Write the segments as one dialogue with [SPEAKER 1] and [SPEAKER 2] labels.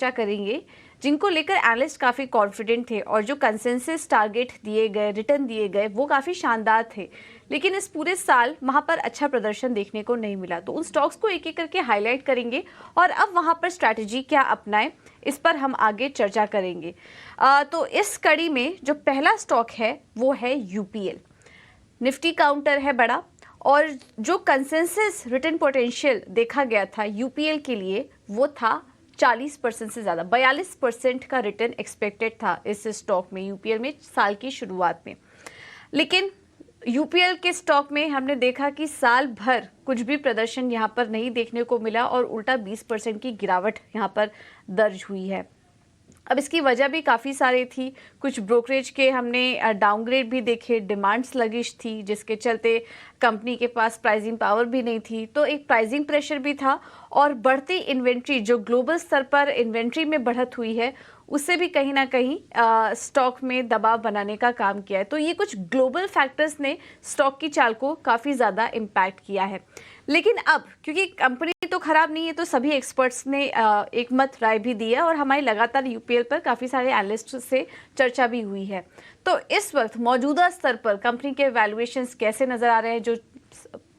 [SPEAKER 1] चर्चा करेंगे जिनको लेकर एनालिस्ट काफ़ी कॉन्फिडेंट थे और जो कंसेंसस टारगेट दिए गए, रिटर्न दिए गए, वो काफ़ी शानदार थे। लेकिन इस पूरे साल वहाँ पर अच्छा प्रदर्शन देखने को नहीं मिला। तो उन स्टॉक्स को एक एक करके हाईलाइट करेंगे और अब वहाँ पर स्ट्रैटेजी क्या अपनाएं, इस पर हम आगे चर्चा करेंगे। तो इस कड़ी में जो पहला स्टॉक है वो है यूपीएल। निफ्टी काउंटर है बड़ा, और जो कंसेंसस रिटर्न पोटेंशियल देखा गया था यूपीएल के लिए वो था 40% से ज़्यादा, 42% का रिटर्न एक्सपेक्टेड था इस स्टॉक में, यूपीएल में साल की शुरुआत में। लेकिन यूपीएल के स्टॉक में हमने देखा कि साल भर कुछ भी प्रदर्शन यहाँ पर नहीं देखने को मिला और उल्टा 20% की गिरावट यहाँ पर दर्ज हुई है। अब इसकी वजह भी काफ़ी सारी थी। कुछ ब्रोकरेज के हमने डाउनग्रेड भी देखे, डिमांड स्लगिश थी जिसके चलते कंपनी के पास प्राइसिंग पावर भी नहीं थी, तो एक प्राइसिंग प्रेशर भी था। और बढ़ती इन्वेंट्री, जो ग्लोबल स्तर पर इन्वेंट्री में बढ़त हुई है, उससे भी कहीं ना कहीं स्टॉक में दबाव बनाने का काम किया है। तो ये कुछ ग्लोबल फैक्टर्स ने स्टॉक की चाल को काफ़ी ज़्यादा इम्पैक्ट किया है। लेकिन अब क्योंकि कंपनी तो खराब नहीं है, तो सभी एक्सपर्ट्स ने एक मत राय भी दी है और हमारी लगातार यूपीएल पर काफ़ी सारे एनालिस्ट से चर्चा भी हुई है। तो इस वक्त मौजूदा स्तर पर कंपनी के वैल्यूएशंस कैसे नज़र आ रहे हैं? जो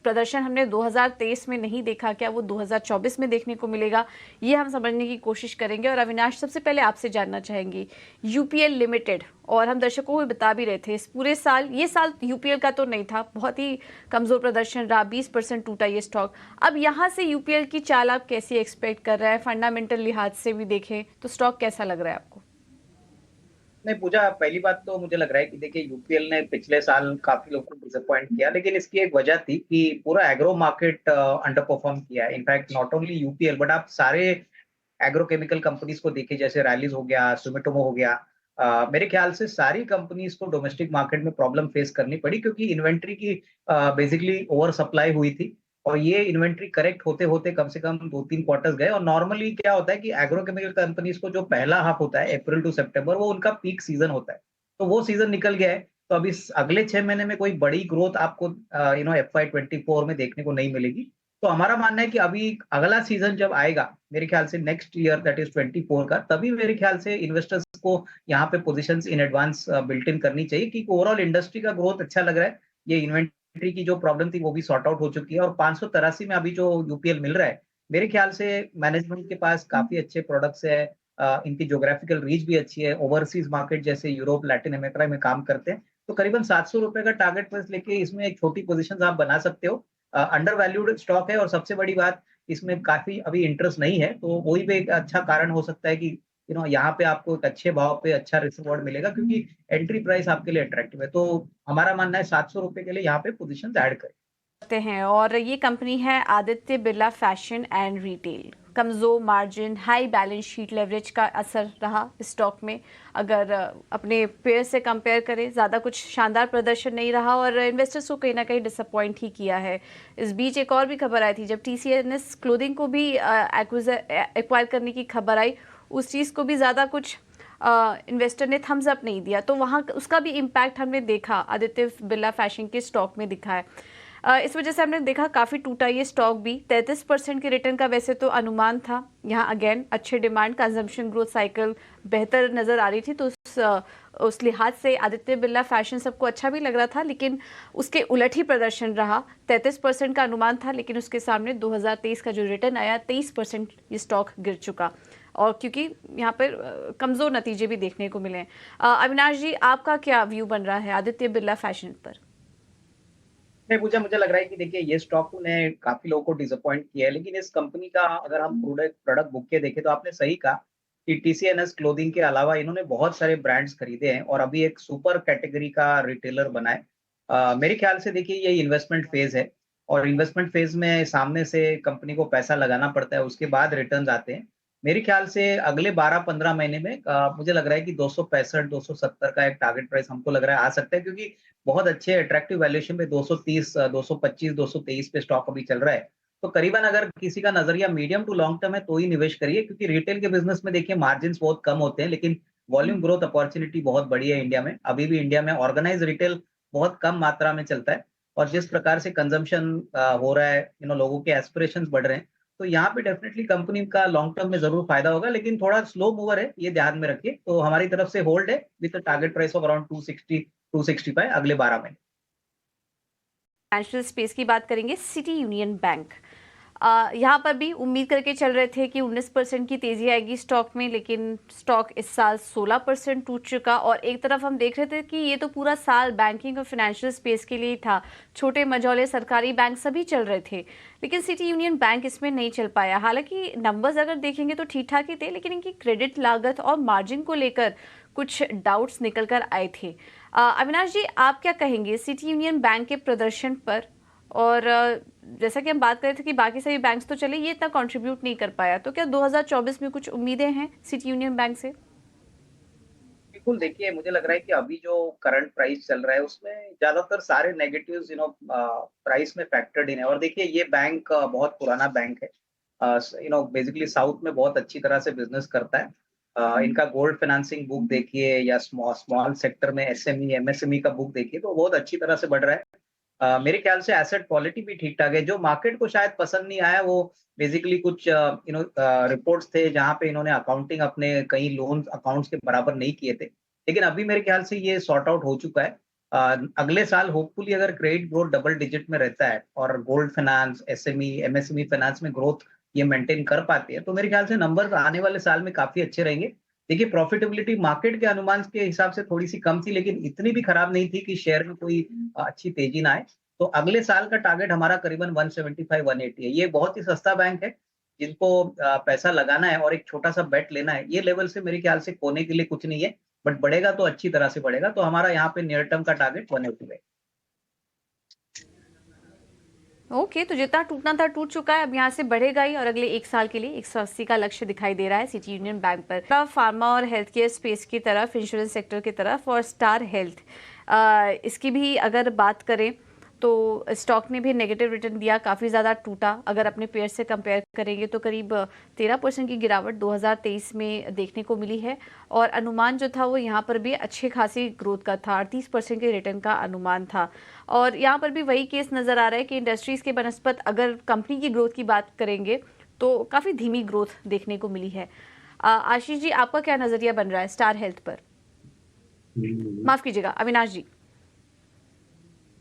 [SPEAKER 1] प्रदर्शन हमने 2023 में नहीं देखा, क्या वो 2024 में देखने को मिलेगा, ये हम समझने की कोशिश करेंगे। और अविनाश, सबसे पहले आपसे जानना चाहेंगे यूपीएल लिमिटेड, और हम दर्शकों को भी बता भी रहे थे इस पूरे साल, ये साल यूपीएल का तो नहीं था, बहुत ही कमजोर प्रदर्शन रहा, 20% टूटा ये स्टॉक। अब यहाँ से यूपीएल की चाल आप कैसी एक्सपेक्ट कर रहे हैं? फंडामेंटल लिहाज से भी देखें तो स्टॉक कैसा लग रहा है आपको?
[SPEAKER 2] नहीं पूजा, पहली बात तो मुझे लग रहा है कि देखिए यूपीएल ने पिछले साल काफी लोगों को डिसअपॉइंट किया, लेकिन इसकी एक वजह थी कि पूरा एग्रो मार्केट अंडर परफॉर्म किया है। In fact not only UPL but आप सारे एग्रोकेमिकल कंपनीज को देखिए, जैसे रैलीज हो गया, सुमिटोमो हो गया, मेरे ख्याल से सारी कंपनीज को डोमेस्टिक मार्केट में प्रॉब्लम फेस करनी पड़ी क्योंकि इन्वेंट्री की बेसिकली ओवर सप्लाई हुई थी। और ये इन्वेंट्री करेक्ट होते होते कम से कम 2-3 क्वार्टर्स गए। और नॉर्मली क्या होता है कि एग्रोकेमिकल कंपनीज को जो पहला हाफ होता है अप्रैल टू सितंबर, वो उनका पीक सीजन होता है, तो वो सीजन निकल गया है। तो अभी अगले 6 महीने में कोई बड़ी ग्रोथ आपको FY24 में देखने को नहीं मिलेगी। तो हमारा मानना है कि अभी अगला सीजन जब आएगा, मेरे ख्याल से नेक्स्ट ईयर दैट इज 24 का, तभी मेरे ख्याल से इन्वेस्टर्स को यहाँ पे positions in advance built in करनी चाहिए कि ओवरऑल इंडस्ट्री का ग्रोथ अच्छा लग रहा है। ये इन्वेंट्री की जो प्रॉब्लम थी वो भी सॉर्ट आउट हो चुकी है। और 583 में अभी जो यूपीएल मिल रहा है, मेरे ख्याल से मैनेजमेंट के पास काफी अच्छे प्रोडक्ट्स है, इनकी ज्योग्राफिकल रीच भी अच्छी है, ओवरसीज मार्केट जैसे यूरोप, लैटिन अमेरिका में काम करते हैं। तो करीबन 700 रुपए का टारगेट प्राइस लेके इसमें एक छोटी पोजीशन आप बना सकते हो। अंडर वैल्यूड स्टॉक है और सबसे बड़ी बात, इसमें काफी अभी इंटरेस्ट नहीं है, तो वही पे एक अच्छा कारण हो सकता है कि यहाँ पे आपको एक अच्छे भाव पे अच्छा रिवॉर्ड मिलेगा क्योंकि एंट्री प्राइस आपके लिए अट्रैक्टिव है। तो हमारा मानना है 700 रुपए के लिए यहाँ पे पोजीशन ऐड करें
[SPEAKER 1] करते हैं। और ये कंपनी है Aditya Birla fashion and retail. कमज़ोर margin, high balance sheet leverage का असर रहा स्टॉक में। अगर अपने पेयर से कंपेयर करें, ज़्यादा कुछ शानदार प्रदर्शन नहीं रहा और इन्वेस्टर्स को कहीं ना कहीं डिसअपॉइंट ही किया है। इस बीच एक और भी खबर आई थी, जब टीसीएनएस क्लोथिंग को भी एक्वायर करने की खबर आई, उस चीज़ को भी ज़्यादा कुछ इन्वेस्टर ने थम्स अप नहीं दिया, तो वहाँ उसका भी इम्पैक्ट हमने देखा आदित्य बिरला फैशन के स्टॉक में दिखा है। इस वजह से हमने देखा काफ़ी टूटा ये स्टॉक भी। 33% के रिटर्न का वैसे तो अनुमान था। यहाँ अगेन अच्छे डिमांड, कंजम्पशन ग्रोथ साइकिल बेहतर नज़र आ रही थी, तो उस लिहाज से आदित्य बिरला फैशन सबको अच्छा भी लग रहा था। लेकिन उसके उलट ही प्रदर्शन रहा। 33% का अनुमान था, लेकिन उसके सामने 2023 का जो रिटर्न आया, 23% ये स्टॉक गिर चुका। और क्योंकि यहाँ पर कमज़ोर नतीजे भी देखने को मिले। अविनाश जी, आपका क्या व्यू बन रहा है आदित्य बिरला फैशन पर?
[SPEAKER 2] नहीं पूजा, मुझे लग रहा है कि देखिए ये स्टॉक ने काफी लोगों को डिसअपॉइंट किया है, लेकिन इस कंपनी का अगर हम प्रोडक्ट बुक के देखें तो आपने सही कहा कि टीसीएनएस क्लोथिंग के अलावा इन्होंने बहुत सारे ब्रांड्स खरीदे हैं और अभी एक सुपर कैटेगरी का रिटेलर बना है। मेरे ख्याल से देखिए ये इन्वेस्टमेंट फेज है और इन्वेस्टमेंट फेज में सामने से कंपनी को पैसा लगाना पड़ता है, उसके बाद रिटर्न आते हैं। मेरे ख्याल से अगले 12-15 महीने में मुझे लग रहा है कि 265-270 का एक टारगेट प्राइस हमको लग रहा है आ सकता है, क्योंकि बहुत अच्छे अट्रैक्टिव वैल्यूएशन पे 230, 225, 223 पे स्टॉक अभी चल रहा है। तो करीबन अगर किसी का नजरिया मीडियम टू लॉन्ग टर्म है तो ही निवेश करिए, क्योंकि रिटेल के बिजनेस में देखिए मार्जिन बहुत कम होते हैं, लेकिन वॉल्यूम ग्रोथ अपॉर्चुनिटी बहुत बड़ी है इंडिया में। अभी भी इंडिया में ऑर्गेनाइज रिटेल बहुत कम मात्रा में चलता है और जिस प्रकार से कंजम्पशन हो रहा है, लोगों के एस्पिरेशंस बढ़ रहे हैं, तो यहाँ पे डेफिनेटली कंपनी का लॉन्ग टर्म में जरूर फायदा होगा, लेकिन थोड़ा स्लो मूवर है, ये ध्यान में रखिए। तो हमारी तरफ से होल्ड है with target price of around 260 265 अगले 12 महीने।
[SPEAKER 1] फाइनेंशियल स्पेस की बात करेंगे, सिटी यूनियन बैंक। यहाँ पर भी उम्मीद करके चल रहे थे कि 19% की तेजी आएगी स्टॉक में, लेकिन स्टॉक इस साल 16% टूट चुका। और एक तरफ हम देख रहे थे कि ये तो पूरा साल बैंकिंग और फाइनेंशियल स्पेस के लिए ही था, छोटे मझौले सरकारी बैंक सभी चल रहे थे, लेकिन सिटी यूनियन बैंक इसमें नहीं चल पाया। हालांकि नंबर्स अगर देखेंगे तो ठीक ठाक ही थे, लेकिन इनकी क्रेडिट लागत और मार्जिन को लेकर कुछ डाउट्स निकल कर आए थे। अविनाश जी, आप क्या कहेंगे सिटी यूनियन बैंक के प्रदर्शन पर? और जैसा कि हम बात कर रहे थे कि बाकी सभी बैंक्स तो चले, ये इतना कंट्रीब्यूट नहीं कर पाया, तो क्या 2024 में कुछ उम्मीदें हैं सिटी यूनियन बैंक से?
[SPEAKER 2] बिल्कुल, देखिए मुझे लग रहा है कि अभी जो करंट प्राइस चल रहा है उसमें ज्यादातर सारे नेगेटिव्स प्राइस में फैक्टर्ड इन है। और देखिए ये बैंक बहुत पुराना बैंक है, बेसिकली साउथ में बहुत अच्छी तरह से बिजनेस करता है। इनका गोल्ड फाइनेंसिंग बुक देखिए या स्मॉल स्मॉल सेक्टर में एसएमई एमएसएमई का बुक देखिए तो बहुत अच्छी तरह से बढ़ रहा है। मेरे ख्याल से एसेट क्वालिटी भी ठीक ठाक है। जो मार्केट को शायद पसंद नहीं आया वो बेसिकली कुछ रिपोर्ट्स थे जहां पे इन्होंने अकाउंटिंग अपने कई लोन अकाउंट्स के बराबर नहीं किए थे, लेकिन अभी मेरे ख्याल से ये सॉर्ट आउट हो चुका है। अगले साल होपफुली अगर क्रेडिट ग्रोथ डबल डिजिट में रहता है और gold finance SME MSME finance में ग्रोथ ये मेंटेन कर पाते हैं तो मेरे ख्याल से नंबर आने वाले साल में काफी अच्छे रहेंगे। देखिए प्रॉफिटेबिलिटी मार्केट के अनुमान के हिसाब से थोड़ी सी कम थी, लेकिन इतनी भी खराब नहीं थी कि शेयर में कोई अच्छी तेजी ना आए। तो अगले साल का टारगेट हमारा करीबन 175 180 है। ये बहुत ही सस्ता बैंक है, जिनको पैसा लगाना है और एक छोटा सा बेट लेना है, ये लेवल से मेरे ख्याल से खोने के लिए कुछ नहीं है, बट बढ़ेगा तो अच्छी तरह से बढ़ेगा। तो हमारा यहाँ पे नियर टर्म का टारगेट 180 है।
[SPEAKER 1] ओके, तो जितना टूटना था टूट चुका है, अब यहाँ से बढ़ेगा ही, और अगले एक साल के लिए 180 का लक्ष्य दिखाई दे रहा है सिटी यूनियन बैंक पर। फार्मा और हेल्थ केयर स्पेस की तरफ, इंश्योरेंस सेक्टर की तरफ, और स्टार हेल्थ, इसकी भी अगर बात करें तो स्टॉक ने भी नेगेटिव रिटर्न दिया, काफ़ी ज़्यादा टूटा। अगर अपने पेयर से कंपेयर करेंगे तो करीब 13% की गिरावट 2023 में देखने को मिली है, और अनुमान जो था वो यहाँ पर भी अच्छी खासी ग्रोथ का था, 38% के रिटर्न का अनुमान था। और यहाँ पर भी वही केस नज़र आ रहा है कि इंडस्ट्रीज़ के बनस्पत अगर कंपनी की ग्रोथ की बात करेंगे तो काफ़ी धीमी ग्रोथ देखने को मिली है। आशीष जी, आपका क्या नज़रिया बन रहा है स्टार हेल्थ पर? माफ़ कीजिएगा, अविनाश जी।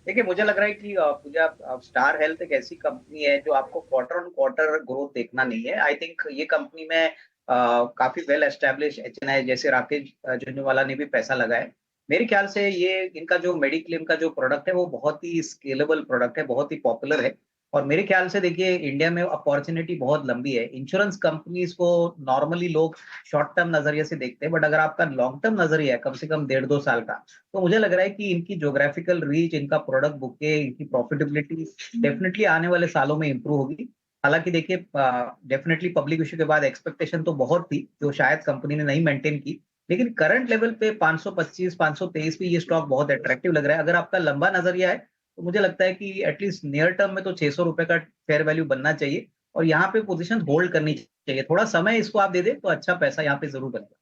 [SPEAKER 2] देखिए मुझे लग रहा है कि पूजा स्टार हेल्थ एक ऐसी कंपनी है जो आपको क्वार्टर ऑन क्वार्टर ग्रोथ देखना नहीं है। आई थिंक ये कंपनी में काफी वेल एस्टेब्लिश एचएनआई जैसे राकेश झुनझुनवाला ने भी पैसा लगाया है। मेरे ख्याल से ये इनका जो मेडिक्लेम का जो प्रोडक्ट है वो बहुत ही स्केलेबल प्रोडक्ट है, बहुत ही पॉपुलर है। और मेरे ख्याल से देखिए इंडिया में अपॉर्चुनिटी बहुत लंबी है। इंश्योरेंस कंपनीज को नॉर्मली लोग शॉर्ट टर्म नजरिए से देखते हैं, बट अगर आपका लॉन्ग टर्म नजरिया है कम से कम 1.5-2 साल का, तो मुझे लग रहा है कि इनकी ज्योग्राफिकल रीच, इनका प्रोडक्ट बुके, इनकी प्रॉफिटेबिलिटी डेफिनेटली आने वाले सालों में इंप्रूव होगी। हालांकि देखिए डेफिनेटली पब्लिक इश्यू के बाद एक्सपेक्टेशन तो बहुत थी जो शायद कंपनी ने नहीं मेंटेन की, लेकिन करंट लेवल पे 525 523 पे ये स्टॉक बहुत अट्रैक्टिव लग रहा है। अगर आपका लंबा नजरिया है तो मुझे लगता है कि एटलीस्ट नियर टर्म में तो 600 रुपए का फेयर वैल्यू बनना चाहिए और यहाँ पे पोजीशन होल्ड करनी चाहिए। थोड़ा समय इसको आप दे दे तो अच्छा पैसा यहाँ पे जरूर बनेगा।